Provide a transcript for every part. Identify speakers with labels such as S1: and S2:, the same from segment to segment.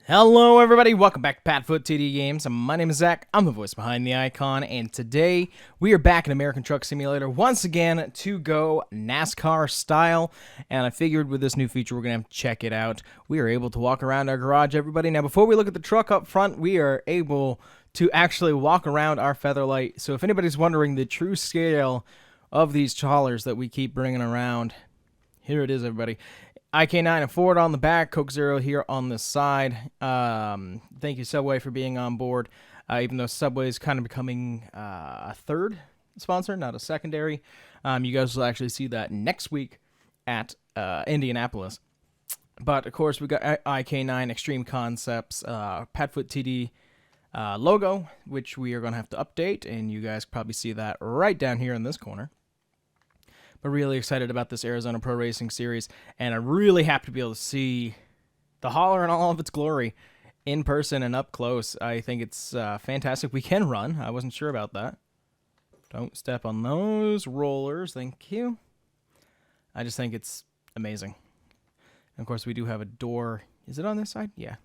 S1: Hello everybody, welcome back to PadFootTD Games. My name is Zach, I'm the voice behind the icon, and today we are back in American Truck Simulator once again to go NASCAR style, and I figured with this new feature we're going to have to check it out. We are able to walk around our garage, everybody. Now before we look at the truck up front, we are able to actually walk around our Featherlight, so if anybody's wondering the true scale of these trawlers that we keep bringing around, here it is everybody. IK9 and Ford on the back, Coke Zero here on the side. Thank you, Subway, for being on board. Even though Subway is kind of becoming a third sponsor, not a secondary. You guys will actually see that next week at Indianapolis. But, of course, we got IK9 Extreme Concepts, PadFootTD logo, which we are going to have to update. And you guys probably see that right down here in this corner. But really excited about this Arizona Pro Racing Series, and I'm really happy to be able to see the hauler in all of its glory in person and up close. I think it's fantastic. We can run. I wasn't sure about that. Don't step on those rollers. Thank you. I just think it's amazing. And of course, we do have a door. Is it on this side? Yeah.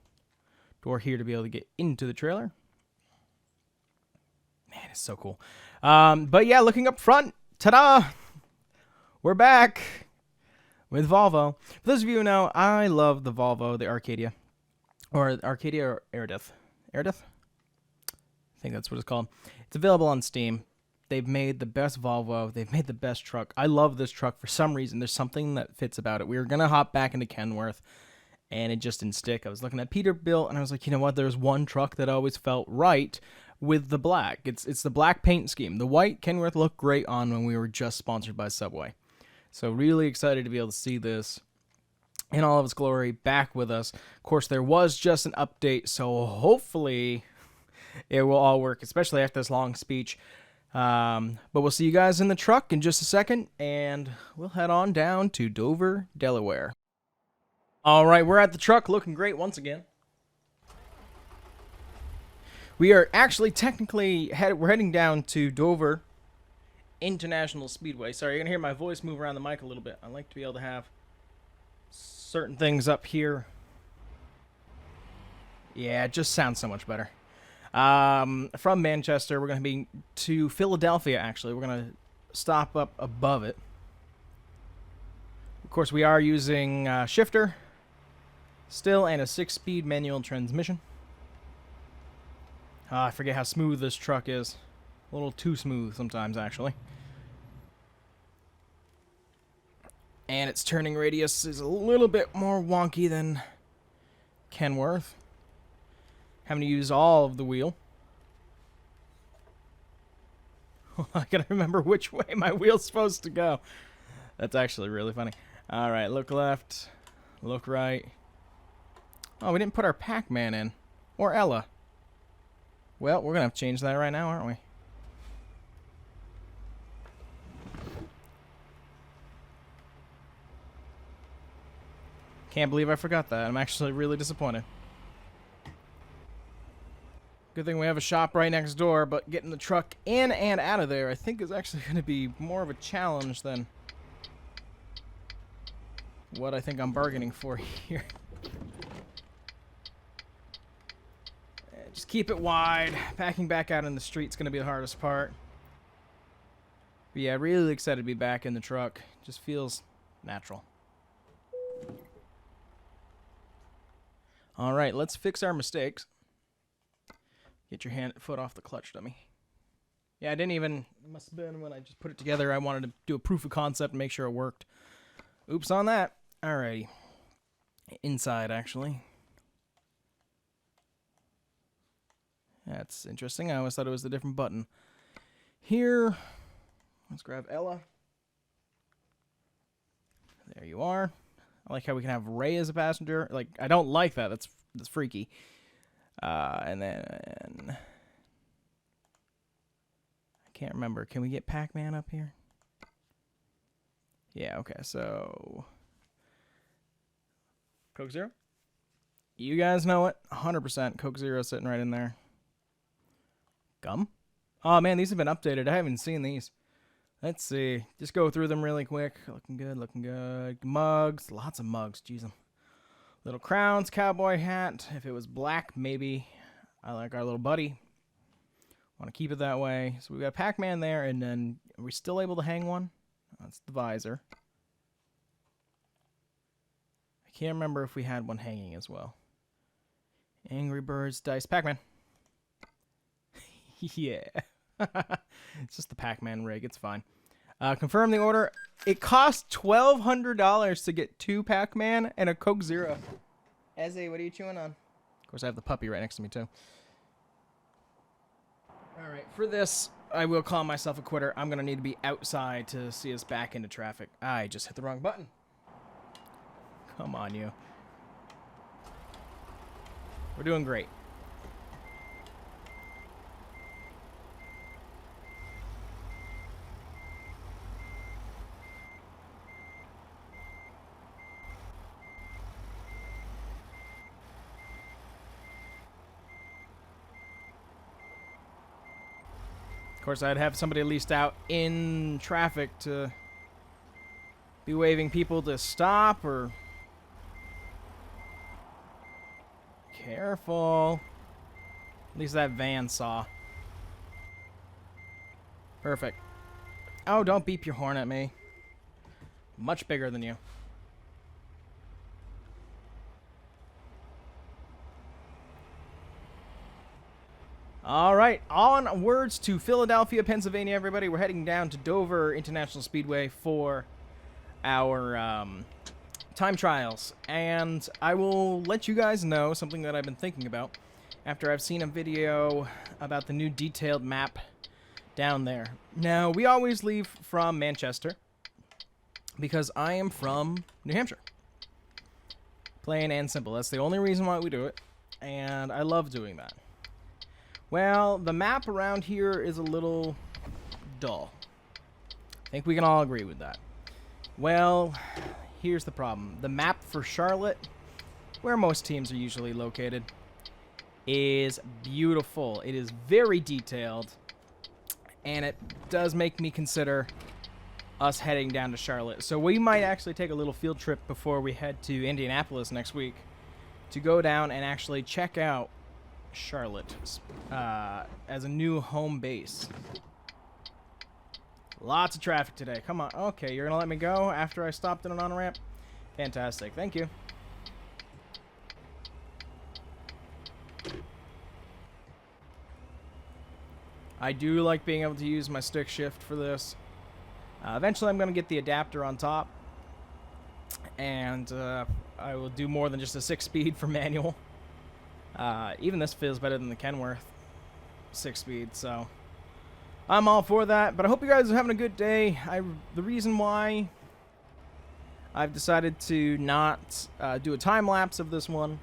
S1: Door here to be able to get into the trailer. Man, it's so cool. But yeah, looking up front, ta-da! We're back with Volvo. For those of you who know, I love the Volvo, the Arcadia. Or Arcadia or Airdeath. Airdeath? I think that's what it's called. It's available on Steam. They've made the best Volvo. They've made the best truck. I love this truck for some reason. There's something that fits about it. We were going to hop back into Kenworth, and it just didn't stick. I was looking at Peterbilt, and I was like, you know what? There's one truck that always felt right with the black. It's the black paint scheme. The white Kenworth looked great on when we were just sponsored by Subway. So really excited to be able to see this in all of its glory back with us. Of course, there was just an update, so hopefully it will all work, especially after this long speech. But we'll see you guys in the truck in just a second, and we'll head on down to Dover, Delaware. All right, we're at the truck, looking great once again. We are actually technically we're heading down to Dover International Speedway. Sorry, you're going to hear my voice move around the mic a little bit. I like to be able to have certain things up here. Yeah, it just sounds so much better. From Manchester, we're going to be to Philadelphia, actually. We're going to stop up above it. Of course, we are using shifter still and a 6-speed manual transmission. I forget how smooth this truck is. A little too smooth sometimes, actually. And its turning radius is a little bit more wonky than Kenworth. Having to use all of the wheel. I gotta remember which way my wheel's supposed to go. That's actually really funny. Alright, look left. Look right. Oh, we didn't put our Pac-Man in. Or Ella. Well, we're gonna have to change that right now, aren't we? Can't believe I forgot that. I'm actually really disappointed. Good thing we have a shop right next door, but getting the truck in and out of there I think is actually going to be more of a challenge than what I think I'm bargaining for here. Just keep it wide. Packing back out in the street's going to be the hardest part. But yeah, really excited to be back in the truck. Just feels natural. All right, let's fix our mistakes. Get your foot off the clutch, dummy. Yeah, I didn't even, it must have been when I just put it together, I wanted to do a proof of concept and make sure it worked. Oops on that. Alrighty. Inside, actually. That's interesting. I always thought it was a different button. Here, let's grab Ella. There you are. I like how we can have Ray as a passenger. Like, I don't like that. That's freaky. And then I can't remember. Can we get Pac-Man up here? Yeah, okay. So Coke Zero. You guys know it. 100% Coke Zero sitting right in there. Gum? Oh man, these have been updated. I haven't seen these. Let's see. Just go through them really quick. Looking good, looking good. Mugs. Lots of mugs. Jeez. Little crowns, cowboy hat. If it was black, maybe. I like our little buddy. Want to keep it that way. So we got Pac-Man there, and then are we still able to hang one? That's the visor. I can't remember if we had one hanging as well. Angry Birds, dice, Pac-Man. Yeah. It's just the Pac-Man rig. It's fine. Confirm the order. It costs $1,200 to get 2 Pac-Man and a Coke Zero. Ezzy, what are you chewing on? Of course, I have the puppy right next to me, too. Alright, for this, I will call myself a quitter. I'm going to need to be outside to see us back into traffic. I just hit the wrong button. Come on, you. We're doing great. Of course, I'd have somebody at least out in traffic to be waving people to stop or... Careful. At least that van saw. Perfect. Oh, don't beep your horn at me. Much bigger than you. All right, onwards to Philadelphia, Pennsylvania, everybody. We're heading down to Dover International Speedway for our time trials. And I will let you guys know something that I've been thinking about after I've seen a video about the new detailed map down there. Now, we always leave from Manchester because I am from New Hampshire. Plain and simple. That's the only reason why we do it, and I love doing that. Well, the map around here is a little dull. I think we can all agree with that. Well, here's the problem. The map for Charlotte, where most teams are usually located, is beautiful. It is very detailed, and it does make me consider us heading down to Charlotte. So we might actually take a little field trip before we head to Indianapolis next week to go down and actually check out Charlotte as a new home base. Lots of traffic today. Come on. Okay, you're gonna let me go after I stopped in an on-ramp? Fantastic. Thank you. I do like being able to use my stick shift for this. Eventually I'm gonna get the adapter on top, and I will do more than just a 6-speed for manual. Even this feels better than the Kenworth 6-speed, so I'm all for that. But I hope you guys are having a good day. The reason why I've decided to not do a time lapse of this one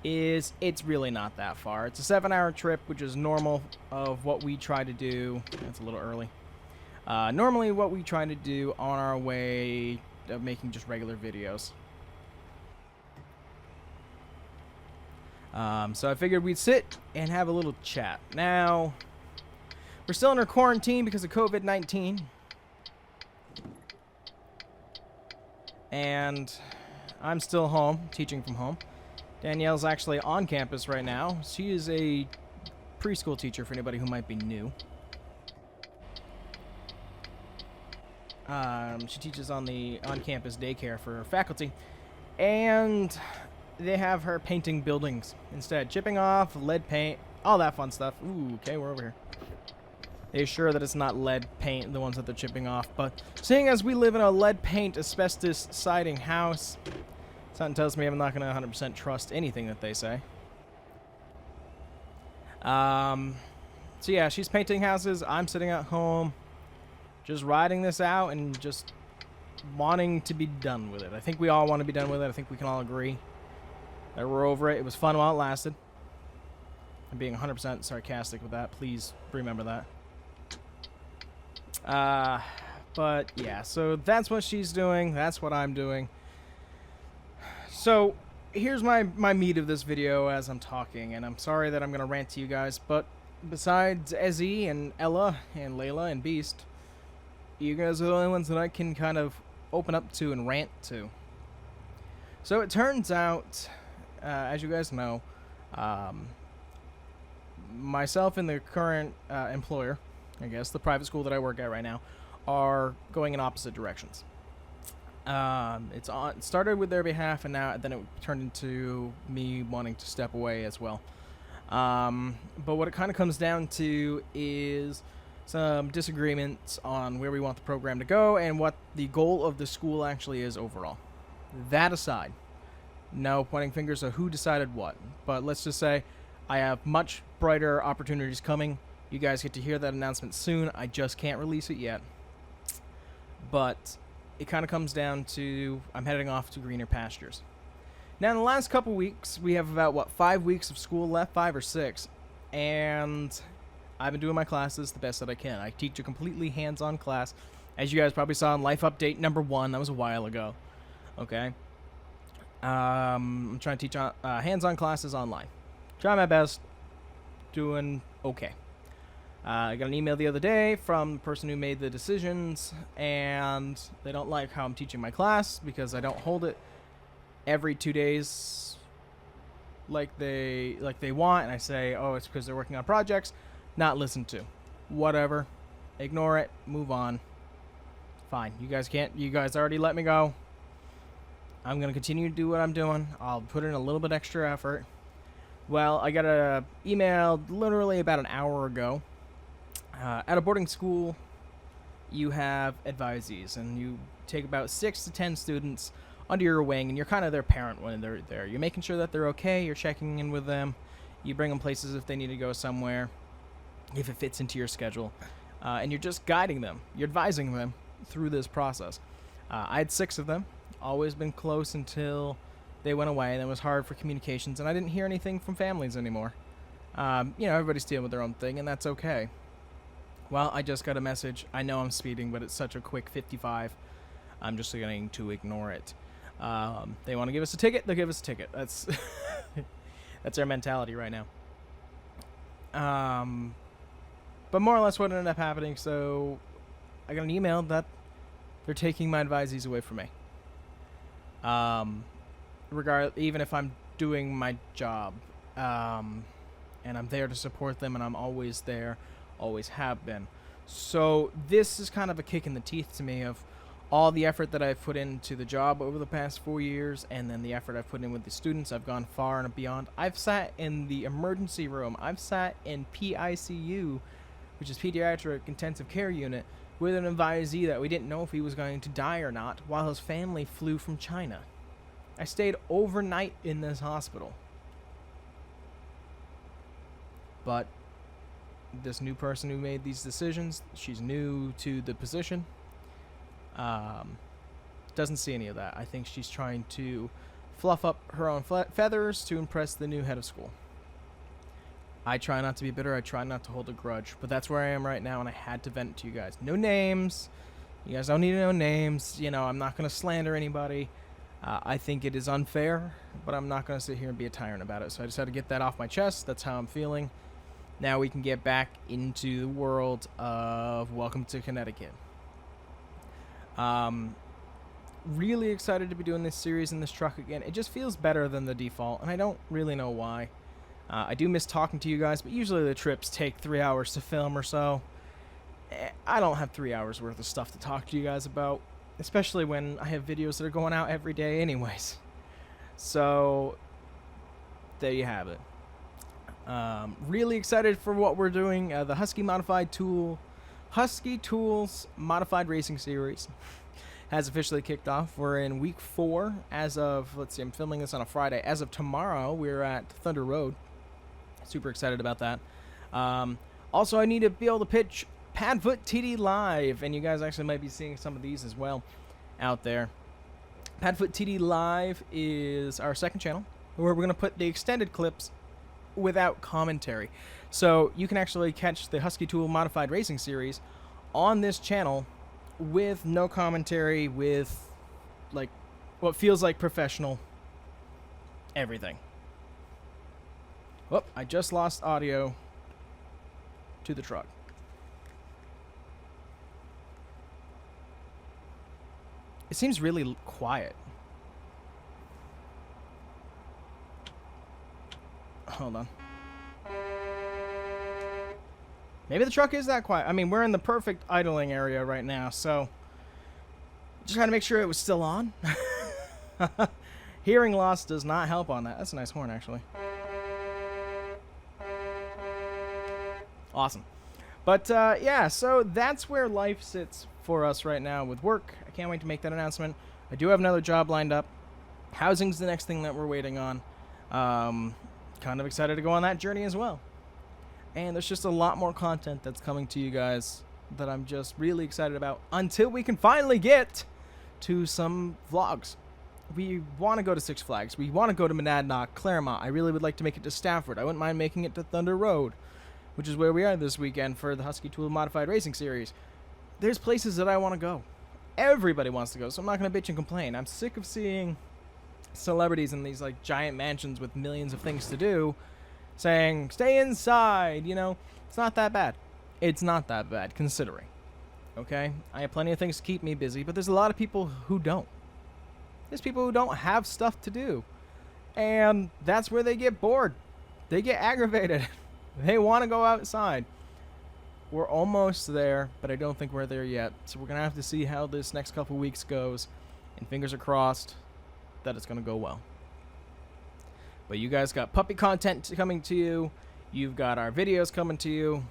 S1: is it's really not that far. It's a 7-hour trip, which is normal of what we try to do. That's a little early. Normally what we try to do on our way of making just regular videos. So I figured we'd sit and have a little chat. Now, we're still under quarantine because of COVID-19. And I'm still home, teaching from home. Danielle's actually on campus right now. She is a preschool teacher for anybody who might be new. She teaches on the on-campus daycare for faculty. And they have her painting buildings instead. Chipping off, lead paint, all that fun stuff. Ooh, okay, we're over here. They're sure that it's not lead paint, the ones that they're chipping off. But seeing as we live in a lead paint, asbestos siding house, something tells me I'm not going to 100% trust anything that they say. So yeah, she's painting houses. I'm sitting at home, just riding this out and just wanting to be done with it. I think we all want to be done with it. I think we can all agree that we're over it. It was fun while it lasted. I'm being 100% sarcastic with that. Please remember that. But yeah, so that's what she's doing. That's what I'm doing. So here's my meat of this video as I'm talking, and I'm sorry that I'm going to rant to you guys, but besides Ezzy and Ella and Layla and Beast, you guys are the only ones that I can kind of open up to and rant to. So it turns out, as you guys know, um, myself and the current employer, I guess, the private school that I work at right now, are going in opposite directions. It started with their behalf, and then it turned into me wanting to step away as well. But what it kind of comes down to is some disagreements on where we want the program to go and what the goal of the school actually is overall. That aside, no pointing fingers of who decided what, but let's just say I have much brighter opportunities coming. You guys get to hear that announcement soon. I just can't release it yet. But it kind of comes down to I'm heading off to greener pastures. Now, in the last couple weeks, we have about, 5 weeks of school left, 5 or 6, and I've been doing my classes the best that I can. I teach a completely hands-on class, as you guys probably saw in Life Update number 1. That was a while ago. Okay. I'm trying to teach hands-on classes online. Trying my best. Doing okay. I got an email the other day from the person who made the decisions, and they don't like how I'm teaching my class because I don't hold it every 2 days like they want, and I say, oh, it's because they're working on projects. Not listened to. Whatever. Ignore it. Move on. Fine. You guys already let me go. I'm going to continue to do what I'm doing. I'll put in a little bit extra effort. Well, I got a email literally about an hour ago. At a boarding school, you have advisees, and you take about 6 to 10 students under your wing, and you're kind of their parent when they're there. You're making sure that they're okay. You're checking in with them. You bring them places if they need to go somewhere, if it fits into your schedule. And you're just guiding them. You're advising them through this process. I had 6 of them. Always been close until they went away, and it was hard for communications, and I didn't hear anything from families anymore. Everybody's dealing with their own thing, and that's okay. Well, I just got a message. I know I'm speeding, but it's such a quick 55. I'm just going to ignore it. They want to give us a ticket, they'll give us a ticket. That's that's their mentality right now. But more or less what ended up happening, so I got an email that they're taking my advisees away from me. Even if I'm doing my job, and I'm there to support them, and I'm always there, always have been. So this is kind of a kick in the teeth to me of all the effort that I've put into the job over the past 4 years, and then the effort I've put in with the students. I've gone far and beyond. I've sat in the emergency room. I've sat in PICU, which is Pediatric Intensive Care Unit, with an advisee that we didn't know if he was going to die or not, while his family flew from China. I stayed overnight in this hospital. But this new person who made these decisions, she's new to the position, doesn't see any of that. I think she's trying to fluff up her own feathers to impress the new head of school. I try not to be bitter. I try not to hold a grudge. But that's where I am right now, and I had to vent to you guys. No names. You guys don't need to know names. I'm not going to slander anybody. I think it is unfair, but I'm not going to sit here and be a tyrant about it. So I just had to get that off my chest. That's how I'm feeling. Now we can get back into the world of Welcome to Connecticut. Really excited to be doing this series in this truck again. It just feels better than the default, and I don't really know why. I do miss talking to you guys, but usually the trips take 3 hours to film or so. I don't have 3 hours worth of stuff to talk to you guys about, especially when I have videos that are going out every day anyways. So there you have it. Really excited for what we're doing. The Husky Tools Modified Racing Series has officially kicked off. We're in week 4 as of, I'm filming this on a Friday. As of tomorrow, we're at Thunder Road. Super excited about that. Also, I need to be able to pitch PadFootTD Live, and you guys actually might be seeing some of these as well out there. PadFootTD Live is our second channel, where we're going to put the extended clips without commentary. So you can actually catch the Husky Tool Modified Racing Series on this channel with no commentary, with what feels like professional everything. Whoop, I just lost audio to the truck. It seems really quiet. Hold on. Maybe the truck is that quiet. I mean, we're in the perfect idling area right now, so just trying to make sure it was still on. Hearing loss does not help on that. That's a nice horn, actually. Awesome. But, yeah, so that's where life sits for us right now with work. I can't wait to make that announcement. I do have another job lined up. Housing's the next thing that we're waiting on. Kind of excited to go on that journey as well. And there's just a lot more content that's coming to you guys that I'm just really excited about until we can finally get to some vlogs. We want to go to Six Flags. We want to go to Monadnock, Claremont. I really would like to make it to Stafford. I wouldn't mind making it to Thunder Road, which is where we are this weekend for the Husky Tool Modified Racing Series. There's places that I want to go. Everybody wants to go, so I'm not going to bitch and complain. I'm sick of seeing celebrities in these like giant mansions with millions of things to do saying, stay inside, you know. It's not that bad. It's not that bad, considering. Okay? I have plenty of things to keep me busy, but there's a lot of people who don't. There's people who don't have stuff to do. And that's where they get bored. They get aggravated. They want to go outside. We're almost there, but I don't think we're there yet. So we're going to have to see how this next couple weeks goes. And fingers are crossed that it's going to go well. But you guys got puppy content coming to you. You've got our videos coming to you.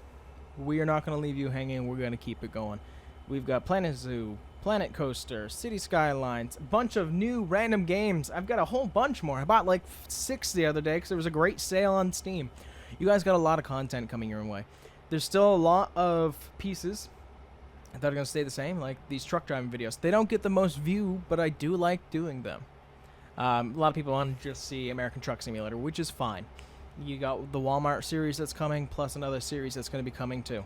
S1: We are not going to leave you hanging. We're going to keep it going. We've got Planet Zoo, Planet Coaster, City Skylines, a bunch of new random games. I've got a whole bunch more. I bought like 6 the other day because there was a great sale on Steam. You guys got a lot of content coming your way. There's still a lot of pieces that are going to stay the same, like these truck driving videos. They don't get the most view, but I do like doing them. A lot of people want to just see American Truck Simulator, which is fine. You got the Walmart series that's coming, plus another series that's going to be coming too.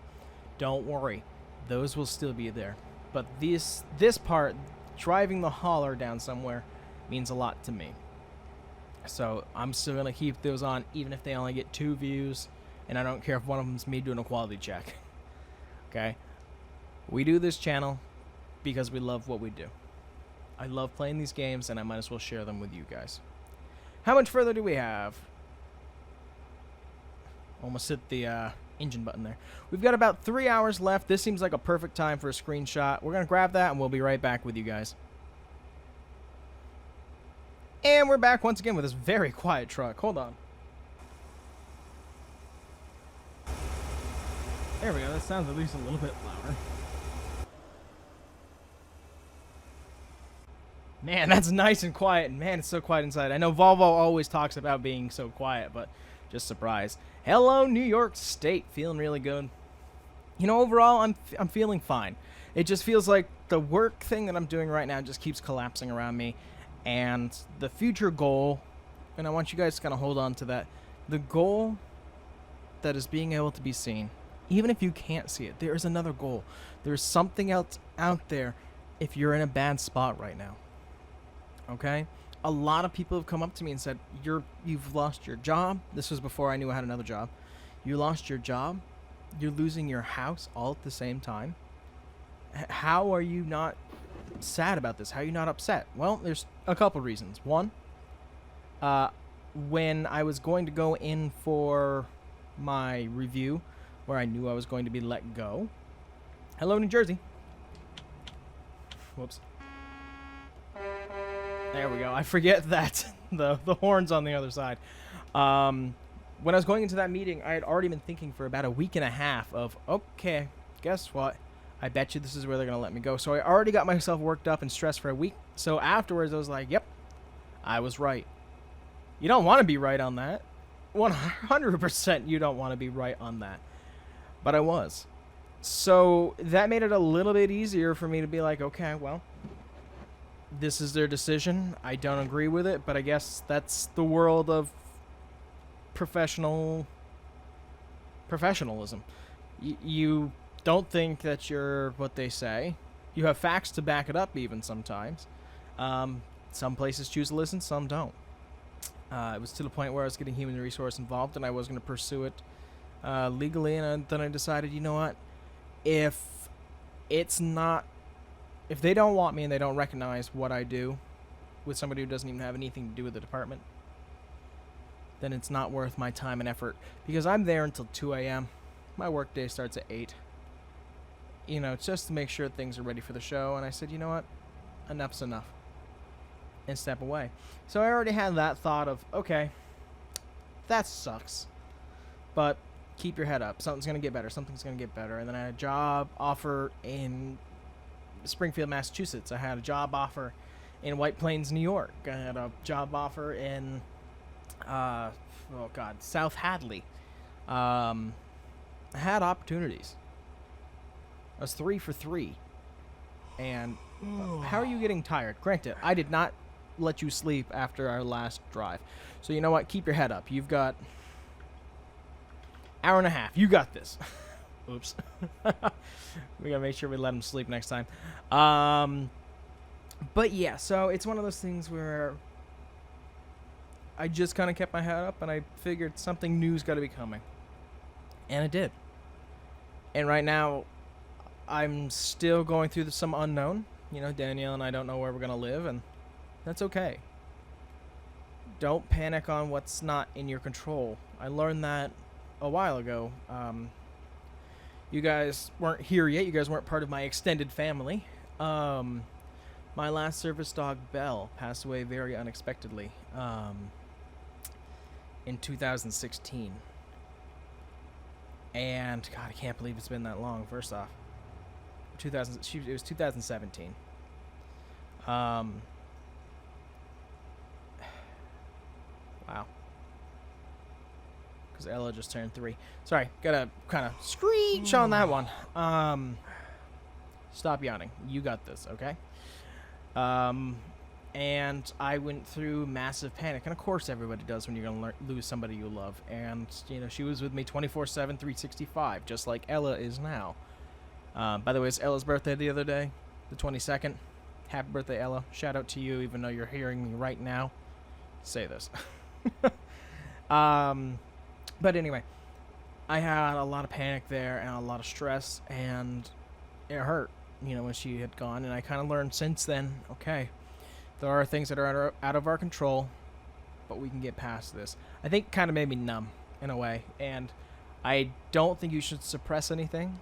S1: Don't worry. Those will still be there. But this part, driving the hauler down somewhere, means a lot to me. So I'm still going to keep those on, even if they only get 2 views. And I don't care if one of them is me doing a quality check. Okay? We do this channel because we love what we do. I love playing these games, and I might as well share them with you guys. How much further do we have? Almost hit the engine button there. We've got about 3 hours left. This seems like a perfect time for a screenshot. We're going to grab that, and we'll be right back with you guys. And we're back once again with this very quiet truck. Hold on. There we go. That sounds at least a little bit louder. Man, that's nice and quiet. And man, it's so quiet inside. I know Volvo always talks about being so quiet, but just surprised. Hello, New York State. Feeling really good. You know, overall, I'm feeling fine. It just feels like the work thing that I'm doing right now just keeps collapsing around me. And the future goal, and I want you guys to kind of hold on to that, the goal that is being able to be seen, even if you can't see it, there is another goal. There's something else out there if you're in a bad spot right now. Okay? A lot of people have come up to me and said, you've lost your job. This was before I knew I had another job. You lost your job. You're losing your house all at the same time. How are you not sad about this? How are you not upset? Well, there's a couple reasons. One, when I was going to go in for my review, where I knew I was going to be let go. Hello, New Jersey. Whoops. There we go. I forget that the horn's on the other side. When I was going into that meeting, I had already been thinking for about a week and a half of, okay, guess what? I bet you this is where they're going to let me go. So I already got myself worked up and stressed for a week. So afterwards, I was like, yep, I was right. You don't want to be right on that. 100% you don't want to be right on that. But I was. So that made it a little bit easier for me to be like, okay, well, this is their decision. I don't agree with it, but I guess that's the world of professionalism. You don't think that you're what they say. You have facts to back it up even sometimes. Some places choose to listen, some don't. It was to the point where I was getting human resource involved, and I was going to pursue it legally, and then I decided, you know what, if they don't want me and they don't recognize what I do with somebody who doesn't even have anything to do with the department, then it's not worth my time and effort, because I'm there until 2 a.m. My work day starts at 8. You know, just to make sure things are ready for the show. And I said, you know what? Enough's enough. And step away. So I already had that thought of, okay, that sucks. But keep your head up. Something's going to get better. Something's going to get better. And then I had a job offer in Springfield, Massachusetts. I had a job offer in White Plains, New York. I had a job offer in, South Hadley. I had opportunities. I was 3 for 3. And how are you getting tired? Granted, I did not let you sleep after our last drive. So you know what? Keep your head up. You've got hour and a half. You got this. Oops. We gotta make sure we let him sleep next time. But yeah, so it's one of those things where I just kind of kept my head up and I figured something new's got to be coming. And it did. And right now, I'm still going through some unknown. You know, Danielle and I don't know where we're going to live, and that's okay. Don't panic on what's not in your control. I learned that a while ago. You guys weren't here yet. You guys weren't part of my extended family. My last service dog, Belle, passed away very unexpectedly in 2016. And, God, I can't believe it's been that long, first off. It was 2017. Wow. Because Ella just turned 3. Sorry, gotta kind of screech on that one. Stop yawning. You got this, okay? And I went through massive panic. And of course everybody does when you're going to lose somebody you love. And, you know, she was with me 24/7, 365, just like Ella is now. By the way, it's Ella's birthday the other day, the 22nd. Happy birthday, Ella. Shout out to you, even though you're hearing me right now. Say this. But anyway, I had a lot of panic there and a lot of stress, and it hurt, you know, when she had gone. And I kind of learned since then, okay, there are things that are out of our control, but we can get past this. I think it kind of made me numb in a way, and I don't think you should suppress anything.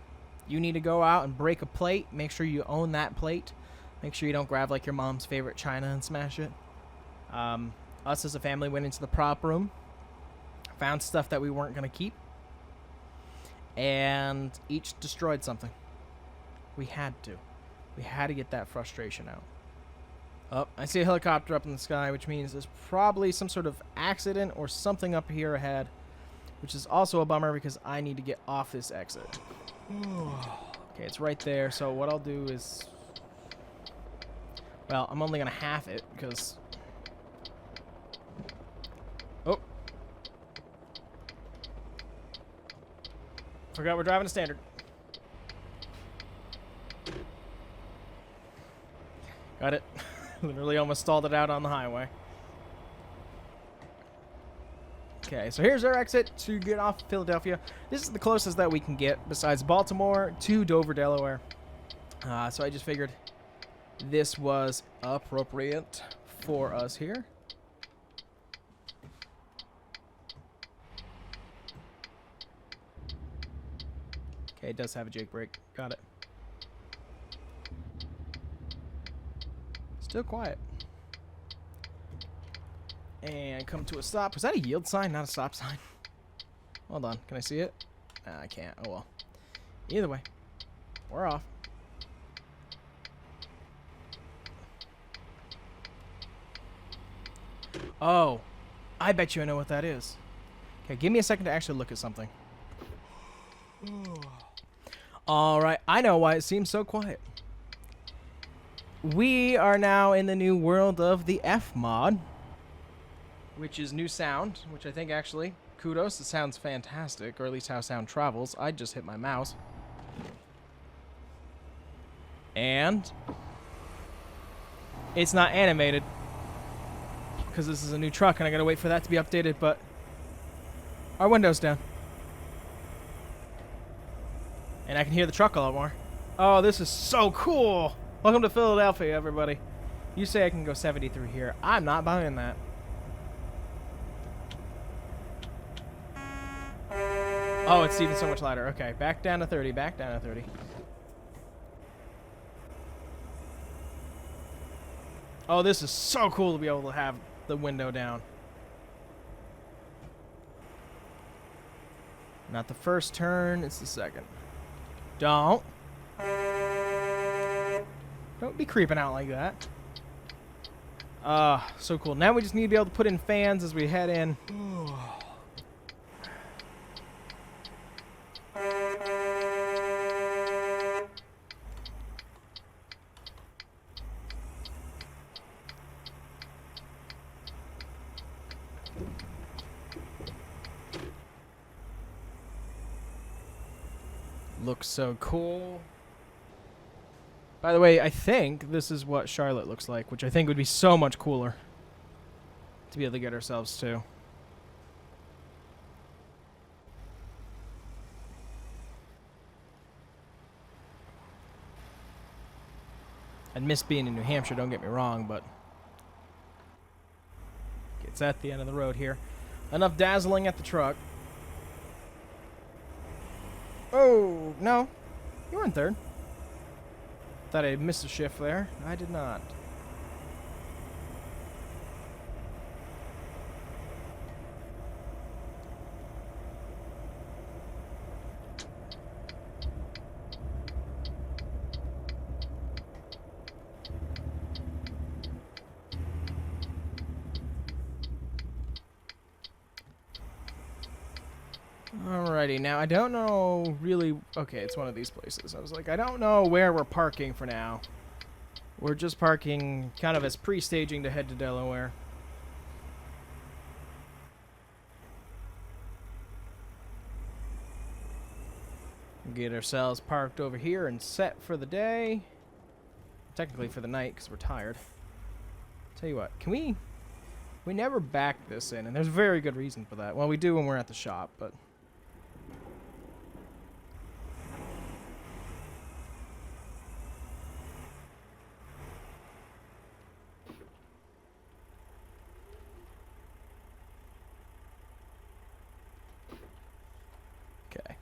S1: You need to go out and break a plate. Make sure you own that plate. Make sure you don't grab like your mom's favorite china and smash it. Us as a family went into the prop room, found stuff that we weren't going to keep, and each destroyed something. We had to. We had to get that frustration out. Oh, I see a helicopter up in the sky, which means there's probably some sort of accident or something up here ahead, which is also a bummer because I need to get off this exit. Okay, it's right there, so what I'll do is... Well, I'm only going to half it because... Oh. Forgot we're driving a standard. Got it. Literally almost stalled it out on the highway. Okay, so here's our exit to get off Philadelphia. This is the closest that we can get, besides Baltimore, to Dover, Delaware. So I just figured this was appropriate for us here. Okay, it does have a Jake brake. Got it. Still quiet. And come to a stop. Was that a yield sign, not a stop sign? Hold on. Can I see it? Nah, I can't. Oh, well. Either way, we're off. Oh, I bet you I know what that is. Okay, give me a second to actually look at something. Alright, I know why it seems so quiet. We are now in the new world of the F mod, which is new sound, which I think actually, kudos, it sounds fantastic, or at least how sound travels. I just hit my mouse. And it's not animated because this is a new truck and I gotta wait for that to be updated, but our window's down. And I can hear the truck a lot more. Oh, this is so cool. Welcome to Philadelphia, everybody. You say I can go 70 through here. I'm not buying that. Oh, it's even so much lighter. Okay, back down to 30. Back down to 30. Oh, this is so cool to be able to have the window down. Not the first turn, it's the second. Don't be creeping out like that. So cool. Now we just need to be able to put in fans as we head in. Looks so cool. By the way, I think this is what Charlotte looks like, which I think would be so much cooler to be able to get ourselves to. I'd miss being in New Hampshire, don't get me wrong, but it's at the end of the road here. Enough dazzling at the truck. Oh, no. You were in third. Thought I missed a shift there. I did not. Alrighty, now I don't know really... Okay, it's one of these places. I was like, I don't know where we're parking for now. We're just parking kind of as pre-staging to head to Delaware. Get ourselves parked over here and set for the day. Technically for the night, because we're tired. Tell you what, can we never back this in, and there's a very good reason for that. Well, we do when we're at the shop, but... Okay.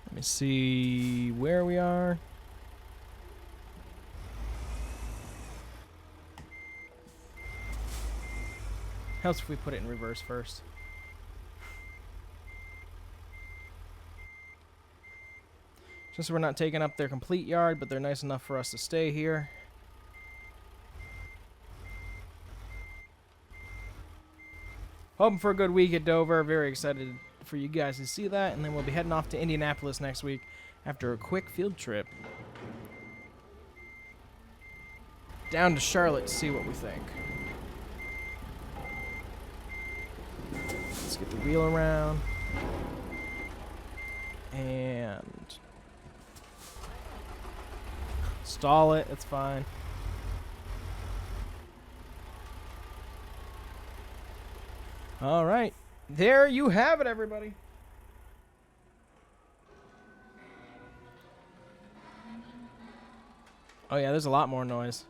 S1: Let me see where we are. Helps if we put it in reverse first. Just so we're not taking up their complete yard, but they're nice enough for us to stay here. Hoping for a good week at Dover. Very excited for you guys to see that. And then we'll be heading off to Indianapolis next week after a quick field trip. Down to Charlotte to see what we think. Let's get the wheel around. And stall it. It's fine. All right. There you have it, everybody. Oh, yeah, there's a lot more noise.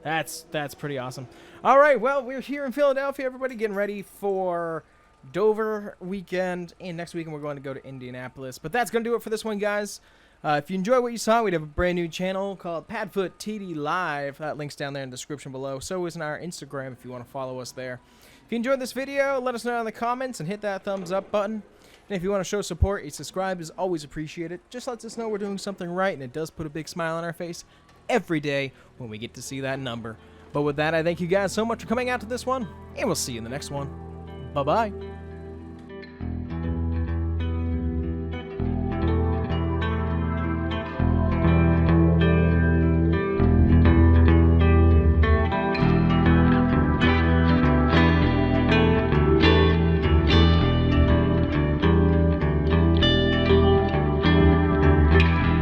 S1: That's pretty awesome. All right, well, we're here in Philadelphia, everybody, getting ready for Dover weekend. And next weekend, we're going to go to Indianapolis. But that's going to do it for this one, guys. If you enjoy what you saw, we have a brand new channel called PadFootTD Live. That link's down there in the description below. So is in our Instagram if you want to follow us there. If you enjoyed this video, let us know in the comments and hit that thumbs up button. And if you want to show support, a subscribe is always appreciated. Just lets us know we're doing something right, and it does put a big smile on our face every day when we get to see that number. But with that, I thank you guys so much for coming out to this one, and we'll see you in the next one. Bye-bye.